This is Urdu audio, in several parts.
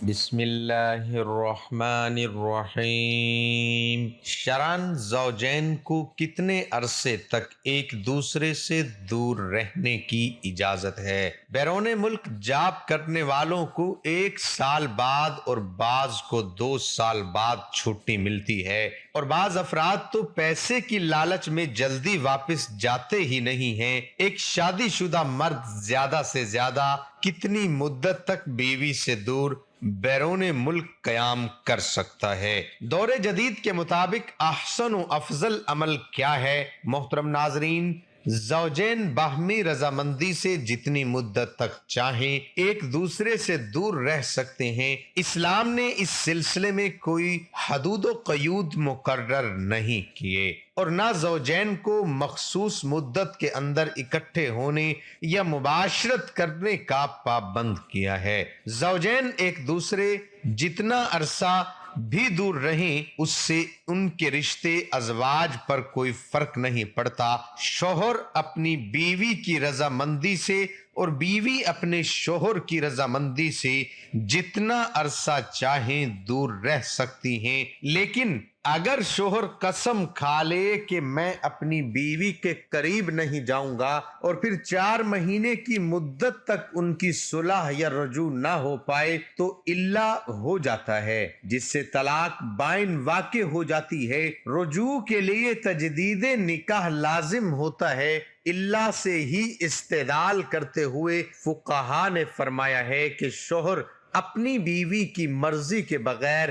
بسم اللہ الرحمن الرحیم۔ شرعاً زوجین کو کتنے عرصے تک ایک دوسرے سے دور رہنے کی اجازت ہے؟ بیرون ملک جاب کرنے والوں کو 1 سال بعد اور بعض کو 2 سال بعد چھٹی ملتی ہے، اور بعض افراد تو پیسے کی لالچ میں جلدی واپس جاتے ہی نہیں ہیں۔ ایک شادی شدہ مرد زیادہ سے زیادہ کتنی مدت تک بیوی سے دور بیرون ملک قیام کر سکتا ہے؟ دور جدید کے مطابق احسن و افضل عمل کیا ہے؟ محترم ناظرین، زوجین باہمی رضامندی سے جتنی مدت تک چاہیں ایک دوسرے سے دور رہ سکتے ہیں۔ اسلام نے اس سلسلے میں کوئی حدود و قیود مقرر نہیں کیے، اور نہ زوجین کو مخصوص مدت کے اندر اکٹھے ہونے یا مباشرت کرنے کا پابند کیا ہے۔ زوجین ایک دوسرے جتنا عرصہ بھی دور رہیں اس سے ان کے رشتے ازواج پر کوئی فرق نہیں پڑتا۔ شوہر اپنی بیوی کی رضامندی سے اور بیوی اپنے شوہر کی رضامندی سے جتنا عرصہ چاہیں دور رہ سکتی ہیں، لیکن اگر شوہر قسم کھا لے کہ میں اپنی بیوی کے قریب نہیں جاؤں گا اور پھر 4 مہینے کی مدت تک ان کی صلح یا رجوع نہ ہو پائے تو الا ہو جاتا ہے، جس سے طلاق بائن واقع ہو جاتی ہے۔ رجوع کے لیے تجدید نکاح لازم ہوتا ہے۔ اللہ سے ہی استدلال کرتے ہوئے فقہا نے فرمایا ہے کہ شوہر اپنی بیوی کی مرضی کے بغیر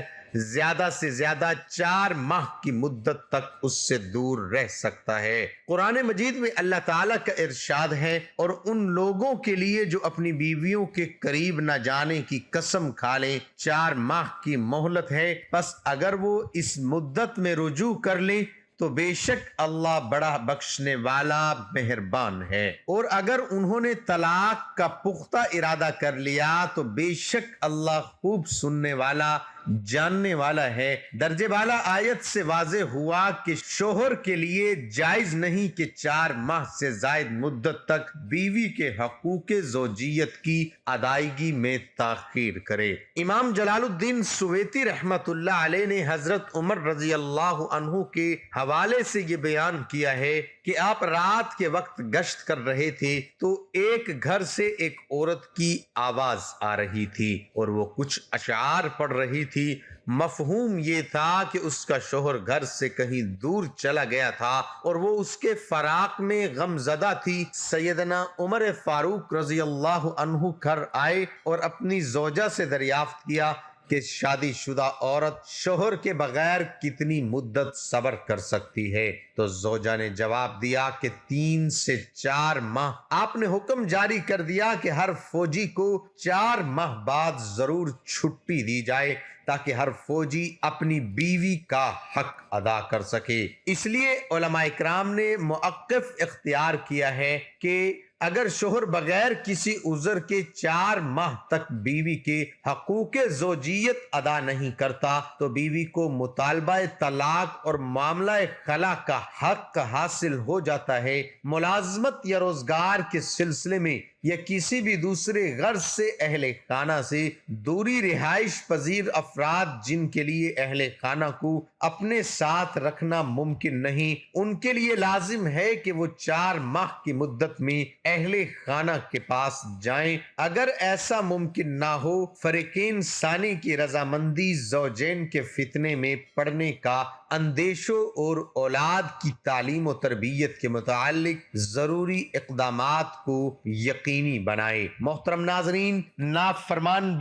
زیادہ سے زیادہ 4 ماہ کی مدت تک اس سے دور رہ سکتا ہے۔ قرآن مجید میں اللہ تعالیٰ کا ارشاد ہے، اور ان لوگوں کے لیے جو اپنی بیویوں کے قریب نہ جانے کی قسم کھا لیں 4 ماہ کی مہلت ہے، پس اگر وہ اس مدت میں رجوع کر لیں تو بے شک اللہ بڑا بخشنے والا مہربان ہے، اور اگر انہوں نے طلاق کا پختہ ارادہ کر لیا تو بے شک اللہ خوب سننے والا جاننے والا ہے۔ درجے بالا آیت سے واضح ہوا کہ شوہر کے لیے جائز نہیں کہ 4 ماہ سے زائد مدت تک بیوی کے حقوق زوجیت کی ادائیگی میں تاخیر کرے۔ امام جلال الدین سویتی رحمت اللہ علیہ نے حضرت عمر رضی اللہ عنہ کے حوالے سے یہ بیان کیا ہے کہ آپ رات کے وقت گشت کر رہے تھے تو ایک گھر سے ایک عورت کی آواز آ رہی تھی اور وہ کچھ اشعار پڑھ رہی تھی۔ مفہوم یہ تھا کہ اس کا شوہر گھر سے کہیں دور چلا گیا تھا اور وہ اس کے فراق میں غم زدہ تھی۔ سیدنا عمر فاروق رضی اللہ عنہ گھر آئے اور اپنی زوجہ سے دریافت کیا کہ شادی شدہ عورت شوہر کے بغیر کتنی مدت صبر کر سکتی ہے؟ تو زوجہ نے جواب دیا کہ 3 سے 4 ماہ۔ آپ نے حکم جاری کر دیا کہ ہر فوجی کو 4 ماہ بعد ضرور چھٹی دی جائے تاکہ ہر فوجی اپنی بیوی کا حق ادا کر سکے۔ اس لیے علماء اکرام نے موقف اختیار کیا ہے کہ اگر شوہر بغیر کسی عذر کے 4 ماہ تک بیوی کے حقوق زوجیت ادا نہیں کرتا تو بیوی کو مطالبہ طلاق اور معاملہ خلا کا حق حاصل ہو جاتا ہے۔ ملازمت یا روزگار کے سلسلے میں یا کسی بھی دوسرے غرض سے اہل خانہ سے دوری رہائش پذیر افراد جن کے لیے اہل خانہ کو اپنے ساتھ رکھنا ممکن نہیں، ان کے لیے لازم ہے کہ وہ 4 ماہ کی مدت میں اہل خانہ کے پاس جائیں۔ اگر ایسا ممکن نہ ہو، فریقین ثانی کی رضامندی زوجین کے فتنے میں پڑنے کا اندیشوں اور اولاد کی تعلیم و تربیت کے متعلق ضروری اقدامات کو یقینی بنائے۔ محترم ناظرین، نافرمان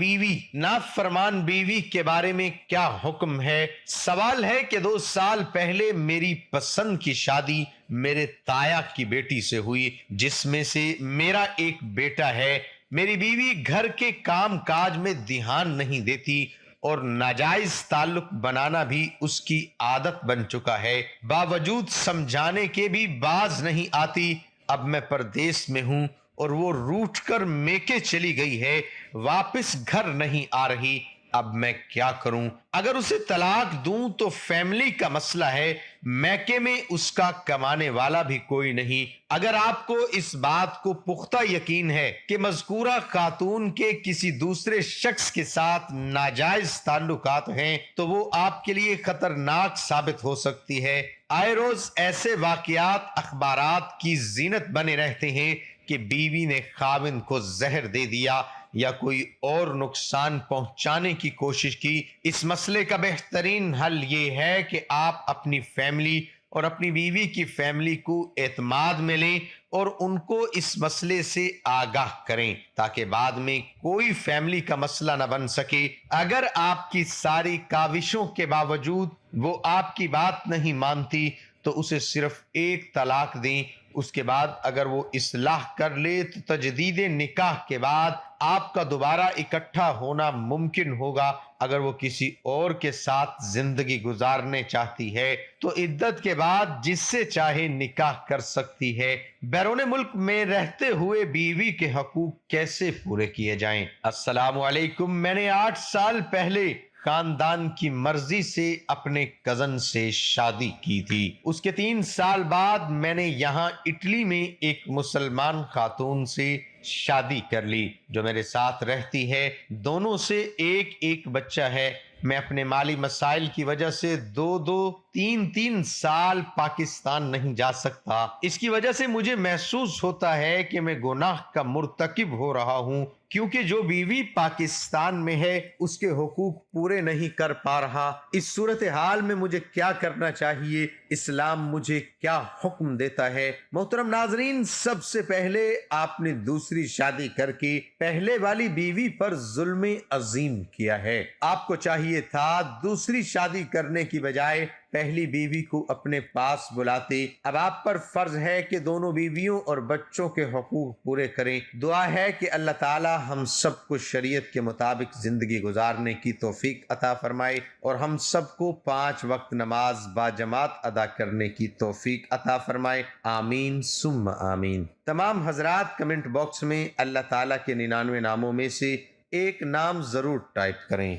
بیوی کے بارے میں کیا حکم ہے؟ سوال ہے کہ 2 سال پہلے میری پسند کی شادی میرے تایا کی بیٹی سے ہوئی، جس میں سے میرا ایک بیٹا ہے۔ میری بیوی گھر کے کام کاج میں دھیان نہیں دیتی اور ناجائز تعلق بنانا بھی اس کی عادت بن چکا ہے۔ باوجود سمجھانے کے بھی باز نہیں آتی۔ اب میں پردیس میں ہوں اور وہ روٹھ کر میکے چلی گئی ہے، واپس گھر نہیں آ رہی۔ اب میں کیا کروں؟ اگر اسے طلاق دوں تو فیملی کا مسئلہ ہے، میکے میں اس کا کمانے والا بھی کوئی نہیں۔ اگر آپ کو اس بات کو پختہ یقین ہے کہ مذکورہ خاتون کے کسی دوسرے شخص کے ساتھ ناجائز تعلقات ہیں تو وہ آپ کے لیے خطرناک ثابت ہو سکتی ہے۔ آئے روز ایسے واقعات اخبارات کی زینت بنے رہتے ہیں کہ بیوی نے خاوند کو زہر دے دیا یا کوئی اور نقصان پہنچانے کی کوشش کی۔ اس مسئلے کا بہترین حل یہ ہے کہ آپ اپنی فیملی اور اپنی بیوی کی فیملی کو اعتماد میں لیں اور ان کو اس مسئلے سے آگاہ کریں تاکہ بعد میں کوئی فیملی کا مسئلہ نہ بن سکے۔ اگر آپ کی ساری کاوشوں کے باوجود وہ آپ کی بات نہیں مانتی تو اسے صرف ایک طلاق دیں۔ اس کے بعد اگر وہ اصلاح کر لے تو تجدید نکاح کے بعد آپ کا دوبارہ اکٹھا ہونا ممکن ہوگا۔ اگر وہ کسی اور کے ساتھ زندگی گزارنے چاہتی ہے تو عدت کے بعد جس سے چاہے نکاح کر سکتی ہے۔ بیرون ملک میں رہتے ہوئے بیوی کے حقوق کیسے پورے کیے جائیں؟ السلام علیکم۔ میں نے 8 سال پہلے خاندان کی مرضی سے اپنے کزن سے شادی کی تھی۔ اس کے 3 سال بعد میں نے یہاں اٹلی میں ایک مسلمان خاتون سے شادی کر لی جو میرے ساتھ رہتی ہے۔ دونوں سے ایک ایک بچہ ہے۔ میں اپنے مالی مسائل کی وجہ سے 2-3 سال پاکستان نہیں جا سکتا۔ اس کی وجہ سے مجھے محسوس ہوتا ہے کہ میں گناہ کا مرتکب ہو رہا ہوں کیونکہ جو بیوی پاکستان میں ہے اس کے حقوق پورے نہیں کر پا رہا۔ اس صورتحال میں مجھے کیا کرنا چاہیے؟ اسلام مجھے کیا حکم دیتا ہے؟ محترم ناظرین، سب سے پہلے آپ نے دوسری شادی کر کے پہلے والی بیوی پر ظلم عظیم کیا ہے۔ آپ کو چاہیے تھا دوسری شادی کرنے کی بجائے پہلی بیوی کو اپنے پاس بلاتے۔ اب آپ پر فرض ہے کہ دونوں بیویوں اور بچوں کے حقوق پورے کریں۔ دعا ہے کہ اللہ تعالی ہم سب کو شریعت کے مطابق زندگی گزارنے کی توفیق عطا فرمائے اور ہم سب کو 5 وقت نماز باجماعت ادا کرنے کی توفیق عطا فرمائے۔ آمین ثم آمین۔ تمام حضرات کمنٹ باکس میں اللہ تعالیٰ کے 99 ناموں میں سے ایک نام ضرور ٹائپ کریں۔